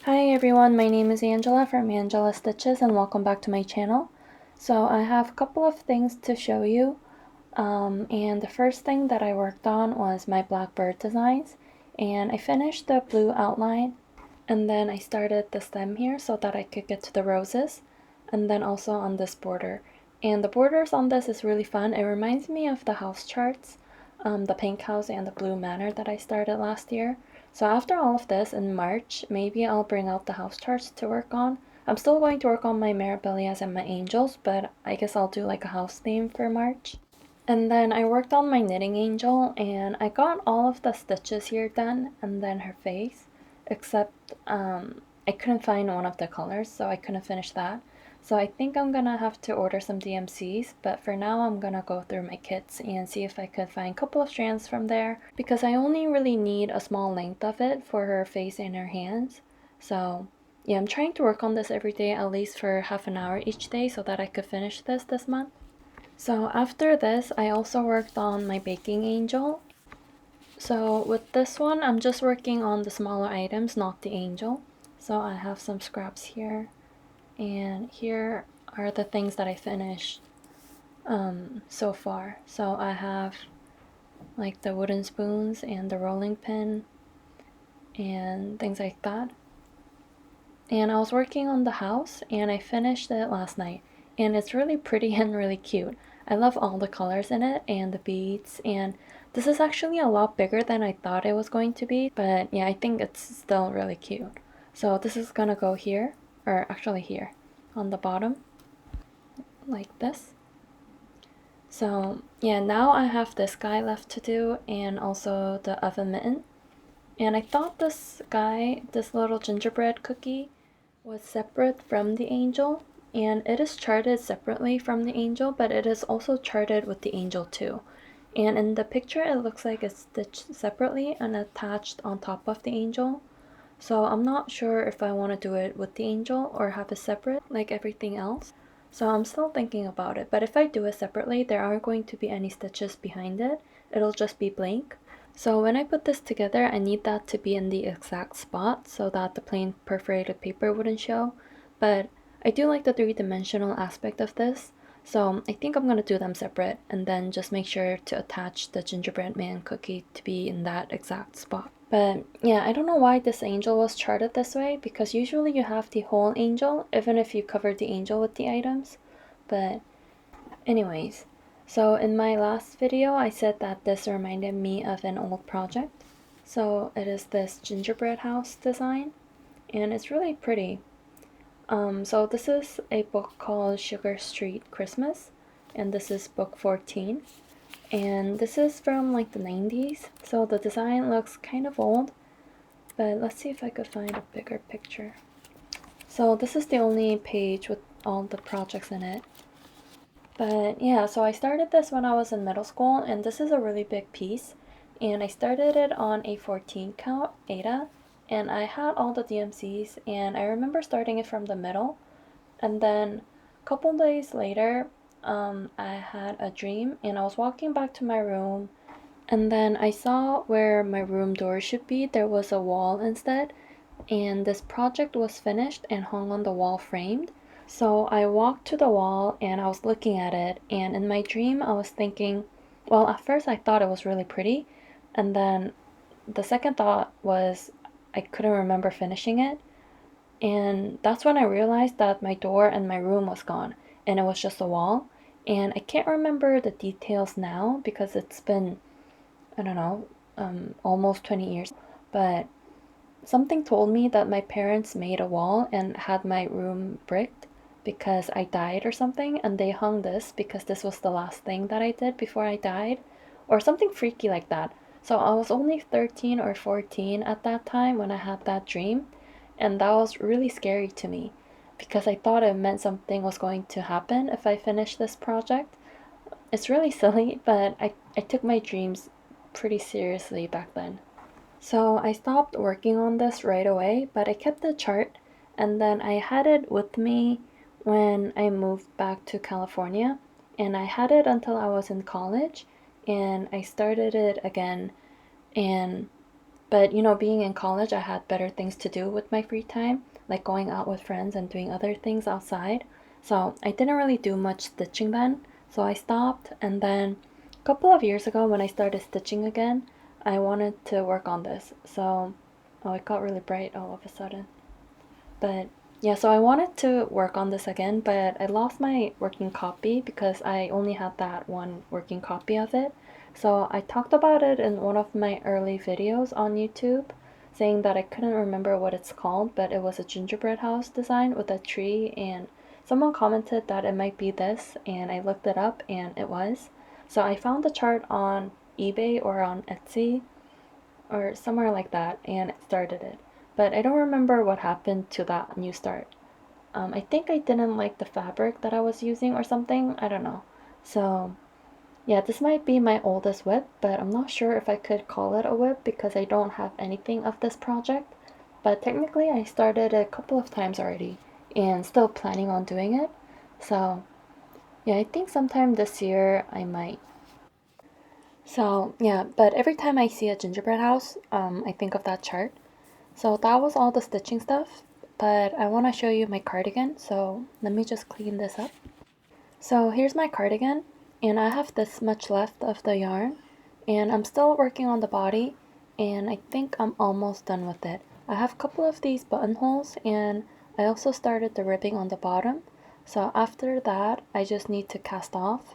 Hi everyone, my name is Angela from Angela Stitches and welcome back to my channel. So I have a couple of things to show you, and the first thing that I worked on was my blackbird designs, and I finished the blue outline and then I started the stem here so that I could get to the roses, and then also on this border. And the borders on this is really fun. It reminds me of the house charts, the pink house and the blue manor that I started last year. So after all of this in March, maybe I'll bring out the house charts to work on. I'm still going to work on my Mirabilias and my angels, but I guess I'll do like a house theme for March. And then I worked on my knitting angel and I got all of the stitches here done and then her face, except I couldn't find one of the colors, so I couldn't finish that. So I think I'm gonna have to order some DMCs, but for now I'm gonna go through my kits and see if I could find a couple of strands from there, because I only really need a small length of it for her face and her hands. So yeah, I'm trying to work on this every day, at least for half an hour each day, so that I could finish this month. So after this, I also worked on my baking angel. So with this one, I'm just working on the smaller items, not the angel. So I have some scraps here, and here are the things that I finished so far. So I have like the wooden spoons and the rolling pin and things like that. And I was working on the house and I finished it last night, and it's really pretty and really cute. I love all the colors in it and the beads, and this is actually a lot bigger than I thought it was going to be, but yeah, I think it's still really cute. So this is gonna go here, or actually here on the bottom, like this. So yeah, now I have this guy left to do and also the oven mitten. And I thought this guy, this little gingerbread cookie, was separate from the angel, and it is charted separately from the angel, but it is also charted with the angel too. And in the picture it looks like it's stitched separately and attached on top of the angel. So I'm not sure if I want to do it with the angel or have it separate like everything else. So I'm still thinking about it, but if I do it separately, there aren't going to be any stitches behind it. It'll just be blank. So when I put this together, I need that to be in the exact spot so that the plain perforated paper wouldn't show. But I do like the three-dimensional aspect of this, so I think I'm going to do them separate and then just make sure to attach the gingerbread man cookie to be in that exact spot. But yeah, I don't know why this angel was charted this way, because usually you have the whole angel even if you cover the angel with the items. But anyways, so in my last video I said that this reminded me of an old project. So it is this gingerbread house design, and it's really pretty. So this is a book called Sugar Street Christmas, and this is book 14. And this is from like the 90s, so the design looks kind of old, but let's see if I could find a bigger picture. So this is the only page with all the projects in it. But yeah, so I started this when I was in middle school, and this is a really big piece. And I started it on a 14 count Ada, and I had all the DMCs, and I remember starting it from the middle. And then a couple days later, I had a dream, and I was walking back to my room, and then I saw where my room door should be, there was a wall instead, and this project was finished and hung on the wall framed. So I walked to the wall and I was looking at it, and in my dream I was thinking, well, at first I thought it was really pretty, and then the second thought was I couldn't remember finishing it. And that's when I realized that my door and my room was gone and it was just a wall. And I can't remember the details now because it's been, I don't know, almost 20 years. But something told me that my parents made a wall and had my room bricked because I died or something, and they hung this because this was the last thing that I did before I died, or something freaky like that. So I was only 13 or 14 at that time when I had that dream, and that was really scary to me because I thought it meant something was going to happen if I finished this project. It's really silly, but I took my dreams pretty seriously back then. So I stopped working on this right away, but I kept the chart, and then I had it with me when I moved back to California, and I had it until I was in college, and I started it again, and But you know, being in college, I had better things to do with my free time, like going out with friends and doing other things outside. So I didn't really do much stitching then, so I stopped. And then a couple of years ago, when I started stitching again, I wanted to work on this. So, oh, it got really bright all of a sudden. But yeah, so I wanted to work on this again, but I lost my working copy because I only had that one working copy of it. So I talked about it in one of my early videos on YouTube, saying that I couldn't remember what it's called, but it was a gingerbread house design with a tree, and someone commented that it might be this, and I looked it up and it was. So I found the chart on eBay or on Etsy or somewhere like that, and it started it. But I don't remember what happened to that new start. I think I didn't like the fabric that I was using or something. I don't know. So, yeah, this might be my oldest whip, but I'm not sure if I could call it a whip because I don't have anything of this project. But technically, I started a couple of times already and still planning on doing it. So, yeah, I think sometime this year I might. So, yeah, but every time I see a gingerbread house, I think of that chart. So that was all the stitching stuff, but I want to show you my cardigan, so let me just clean this up. So here's my cardigan, and I have this much left of the yarn, and I'm still working on the body, and I think I'm almost done with it. I have a couple of these buttonholes, and I also started the ribbing on the bottom, so after that I just need to cast off.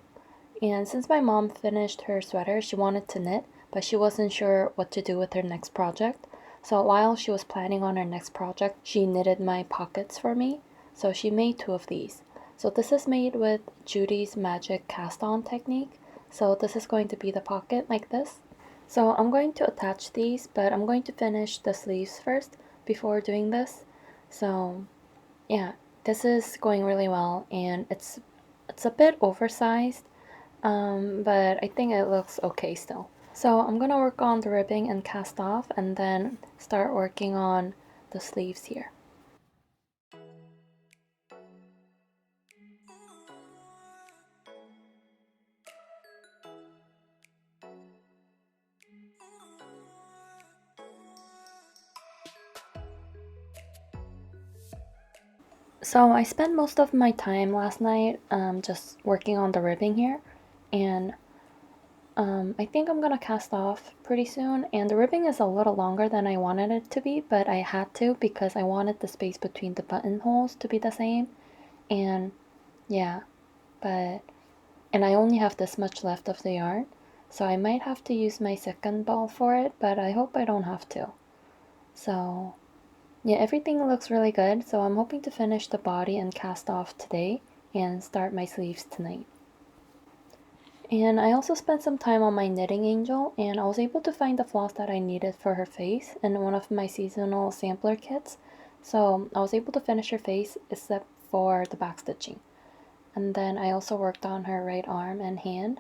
And since my mom finished her sweater, she wanted to knit, but she wasn't sure what to do with her next project. So while she was planning on her next project, she knitted my pockets for me. So she made two of these. So this is made with Judy's Magic cast on technique. So this is going to be the pocket like this. So I'm going to attach these, but I'm going to finish the sleeves first before doing this. So yeah, this is going really well, and it's a bit oversized, but I think it looks okay still. So I'm gonna work on the ribbing and cast off and then start working on the sleeves here. So I spent most of my time last night just working on the ribbing here, and I think I'm gonna cast off pretty soon, and the ribbing is a little longer than I wanted it to be, but I had to because I wanted the space between the buttonholes to be the same, and yeah, but and I only have this much left of the yarn, so I might have to use my second ball for it, but I hope I don't have to. So yeah, everything looks really good, so I'm hoping to finish the body and cast off today and start my sleeves tonight. And I also spent some time on my knitting angel, and I was able to find the floss that I needed for her face in one of my seasonal sampler kits. So I was able to finish her face except for the back stitching. And then I also worked on her right arm and hand.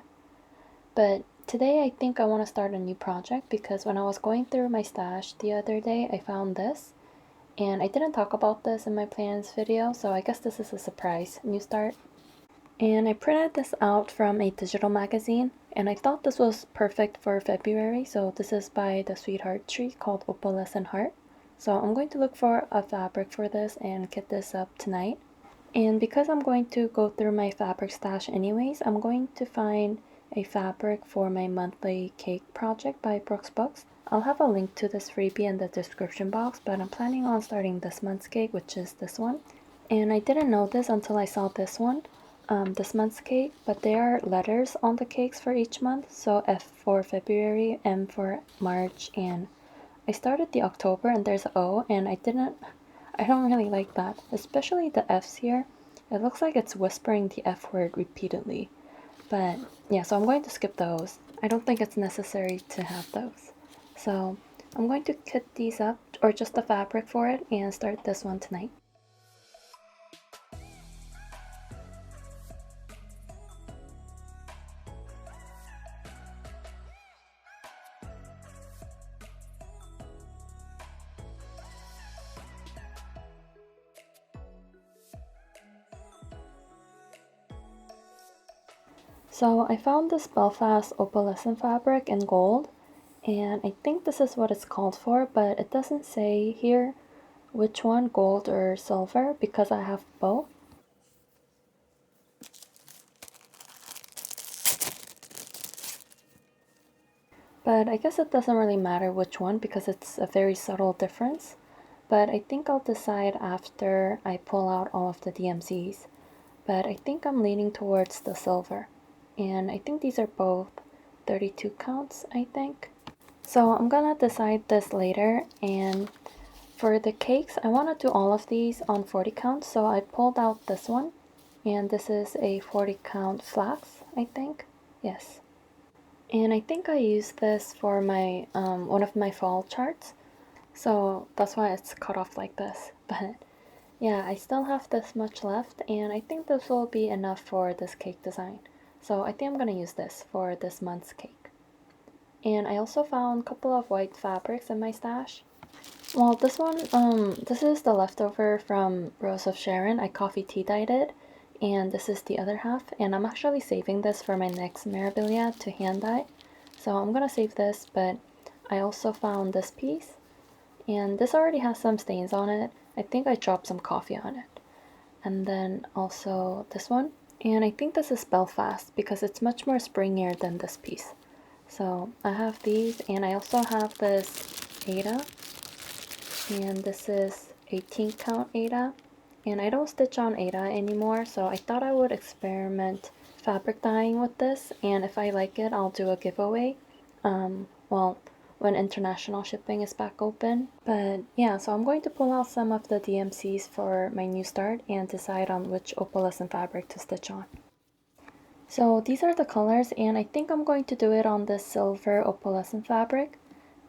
But today I think I want to start a new project because when I was going through my stash the other day, I found this. And I didn't talk about this in my plans video, so I guess this is a surprise new start. And I printed this out from a digital magazine, and I thought this was perfect for February, so this is by the Sweetheart Tree called Opalescent Heart. So I'm going to look for a fabric for this and kit this up tonight. And because I'm going to go through my fabric stash anyways, I'm going to find a fabric for my monthly cake project by Brookes Books. I'll have a link to this freebie in the description box, but I'm planning on starting this month's cake, which is this one. And I didn't know this until I saw this one, this month's cake, but there are letters on the cakes for each month. So F for February, M for March, and I started the October and there's an O, and I don't really like that, especially the F's here. It looks like it's whispering the F word repeatedly. But yeah, so I'm going to skip those. I don't think it's necessary to have those. So I'm going to kit these up, or just the fabric for it, and start this one tonight. So I found this Belfast opalescent fabric in gold, And I think this is what it's called for, but it doesn't say here which one, gold or silver, because I have both. But I guess it doesn't really matter which one because it's a very subtle difference. But I think I'll decide after I pull out all of the DMCs. But I think I'm leaning towards the silver. And I think these are both 32 counts, I think. So I'm gonna decide this later. And for the cakes, I want to do all of these on 40 counts. So I pulled out this one. And this is a 40 count flax, I think. Yes. And I think I used this for my one of my fall charts, so that's why it's cut off like this. But yeah, I still have this much left, and I think this will be enough for this cake design. So I think I'm gonna use this for this month's cake. And I also found a couple of white fabrics in my stash. Well, this one, this is the leftover from Rose of Sharon. I coffee tea dyed it, and this is the other half. And I'm actually saving this for my next Mirabilia to hand dye. So I'm gonna save this, but I also found this piece, and this already has some stains on it. I think I dropped some coffee on it. And then also this one. And I think this is Belfast because it's much more springier than this piece. So I have these, and I also have this Ada, and this is 18 count Ada, and I don't stitch on Ada anymore, so I thought I would experiment fabric dyeing with this, and if I like it I'll do a giveaway, well, when international shipping is back open. But yeah, so I'm going to pull out some of the DMCs for my new start and decide on which opalescent fabric to stitch on. So these are the colors, and I think I'm going to do it on this silver opalescent fabric.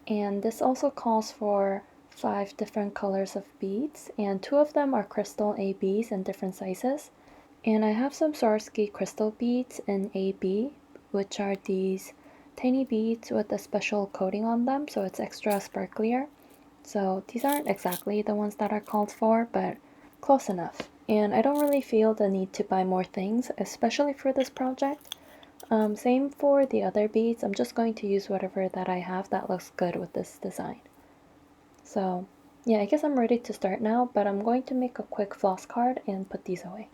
And this also calls for 5 different colors of beads, and 2 of them are crystal ABs in different sizes. And I have some Swarovski crystal beads in AB, which are these tiny beads with a special coating on them, so it's extra sparklier. So these aren't exactly the ones that are called for, but close enough. And I don't really feel the need to buy more things, especially for this project. Same for the other beads. I'm just going to use whatever that I have that looks good with this design. So yeah, I guess I'm ready to start now, but I'm going to make a quick floss card and put these away.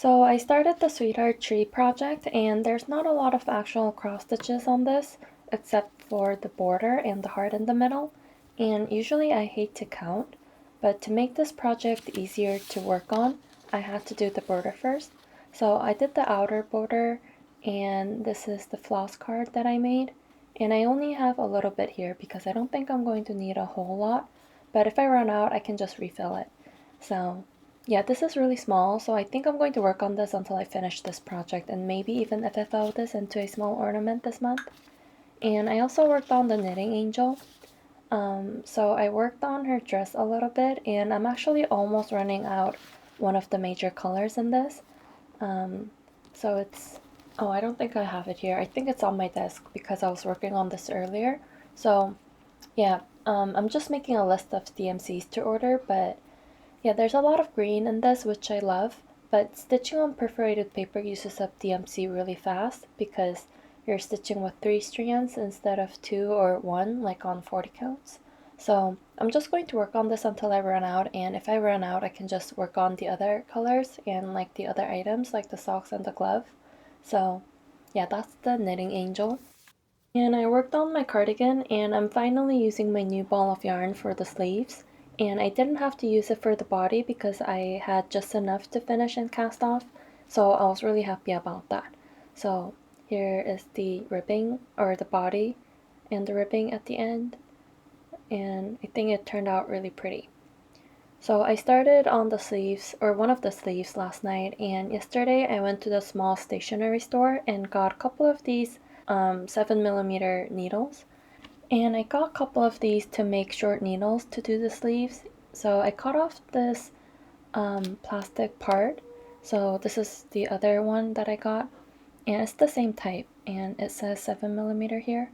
So I started the Sweetheart Tree project, and there's not a lot of actual cross stitches on this except for the border and the heart in the middle, and usually I hate to count, but to make this project easier to work on I had to do the border first. So I did the outer border, and this is the floss card that I made, and I only have a little bit here because I don't think I'm going to need a whole lot, but if I run out I can just refill it. So yeah, this is really small, so I think I'm going to work on this until I finish this project and maybe even FFO this into a small ornament this month. And I also worked on the knitting angel. So I worked on her dress a little bit, and I'm actually almost running out one of the major colors in this. Um, so it's, oh, I don't think I have it here. I think it's on my desk because I was working on this earlier. So yeah, I'm just making a list of DMCs to order, but yeah, there's a lot of green in this, which I love, but stitching on perforated paper uses up DMC really fast because you're stitching with 3 strands instead of 2 or 1 like on 40 counts. So I'm just going to work on this until I run out, and if I run out I can just work on the other colors and like the other items like the socks and the glove. So yeah, that's the knitting angel. And I worked on my cardigan, and I'm finally using my new ball of yarn for the sleeves. And I didn't have to use it for the body because I had just enough to finish and cast off, so I was really happy about that. So here is the ribbing, or the body, and the ribbing at the end, and I think it turned out really pretty. So I started on the sleeves, or one of the sleeves, last night, and yesterday I went to the small stationery store and got a couple of these 7mm needles. And I got a couple of these to make short needles to do the sleeves. So I cut off this plastic part. So this is the other one that I got, and it's the same type, and it says 7mm here.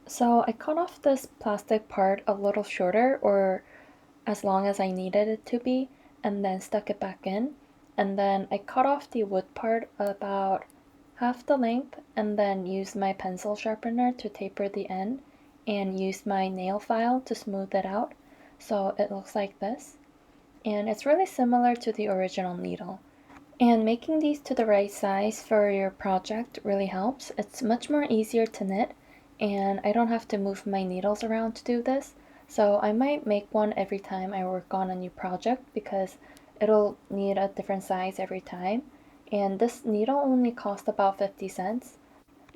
So I cut off this plastic part a little shorter, or as long as I needed it to be, and then stuck it back in. And then I cut off the wood part about half the length, and then used my pencil sharpener to taper the end, and used my nail file to smooth it out so it looks like this. And it's really similar to the original needle. And making these to the right size for your project really helps. It's much more easier to knit, and I don't have to move my needles around to do this. So I might make one every time I work on a new project because it'll need a different size every time. And this needle only cost about 50 cents.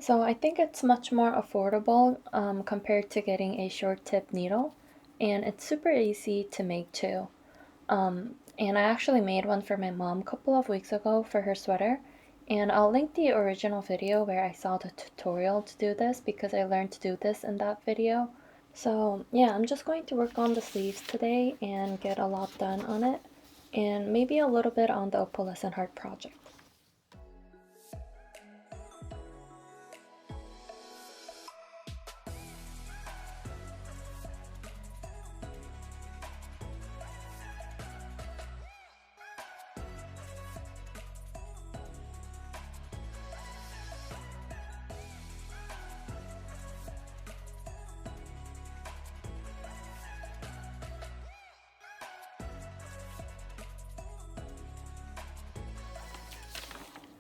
So I think it's much more affordable compared to getting a short tip needle. And it's super easy to make too. And I actually made one for my mom a couple of weeks ago for her sweater. And I'll link the original video where I saw the tutorial to do this because I learned to do this in that video. So yeah, I'm just going to work on the sleeves today and get a lot done on it. And maybe a little bit on the opalescent heart project.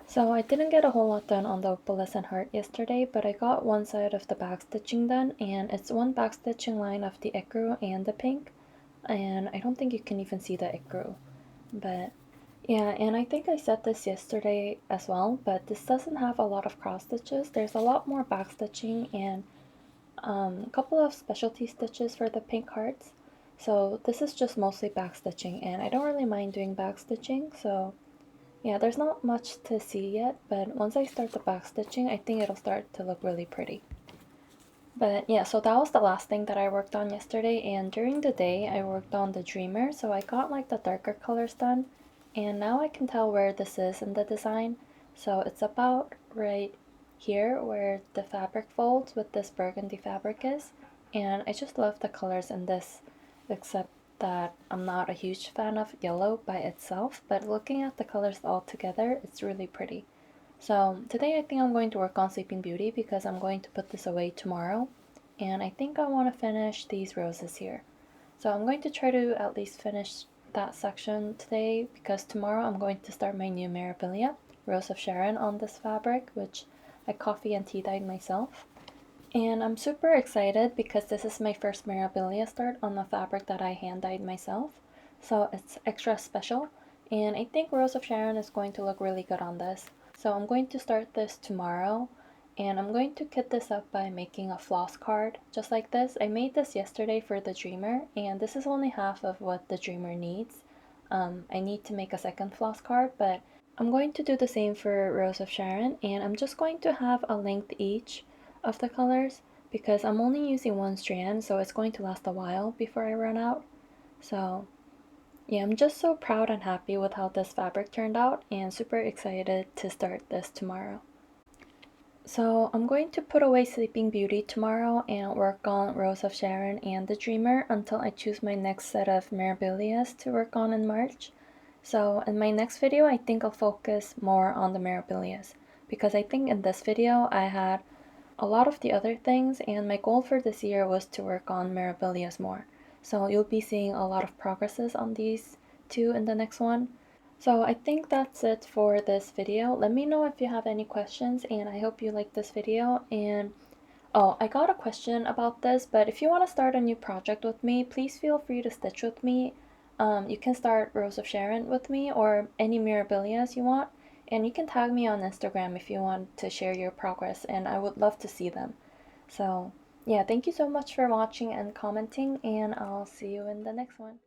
So I didn't get a whole lot done on the opalescent heart yesterday, but I got one side of the backstitching done, and it's one backstitching line of the ecru and the pink, and I don't think you can even see the ecru, but yeah. And I think I said this yesterday as well, but this doesn't have a lot of cross stitches. There's a lot more backstitching and a couple of specialty stitches for the pink hearts. So this is just mostly backstitching, and I don't really mind doing backstitching, so yeah, there's not much to see yet, but once I start the backstitching, I think it'll start to look really pretty. But yeah, so that was the last thing that I worked on yesterday, and during the day I worked on the dreamer, so I got like the darker colors done, and now I can tell where this is in the design. So it's about right here where the fabric folds with this burgundy fabric is, and I just love the colors in this, except that I'm not a huge fan of yellow by itself, but looking at the colors all together, it's really pretty. So today I think I'm going to work on Sleeping Beauty because I'm going to put this away tomorrow, and I think I want to finish these roses here. So I'm going to try to at least finish that section today because tomorrow I'm going to start my new Mirabilia, Rose of Sharon, on this fabric, which I coffee and tea dyed myself. And I'm super excited because this is my first Mirabilia start on a fabric that I hand dyed myself. So it's extra special. And I think Rose of Sharon is going to look really good on this. So I'm going to start this tomorrow. And I'm going to kit this up by making a floss card just like this. I made this yesterday for the Dreamer, and this is only half of what the Dreamer needs. I need to make a second floss card, but I'm going to do the same for Rose of Sharon, and I'm just going to have a length each of the colors because I'm only using one strand, so it's going to last a while before I run out. So yeah, I'm just so proud and happy with how this fabric turned out and super excited to start this tomorrow. So I'm going to put away Sleeping Beauty tomorrow and work on Rose of Sharon and the Dreamer until I choose my next set of Mirabilias to work on in March. So in my next video, I think I'll focus more on the Mirabilias because I think in this video I had a lot of the other things, and my goal for this year was to work on Mirabilias more. So you'll be seeing a lot of progresses on these two in the next one. So I think that's it for this video. Let me know if you have any questions, and I hope you like this video. And oh, I got a question about this, but if you want to start a new project with me, please feel free to stitch with me. You can start Rose of Sharon with me or any Mirabilias you want, and you can tag me on Instagram if you want to share your progress, and I would love to see them. So yeah, thank you so much for watching and commenting, and I'll see you in the next one.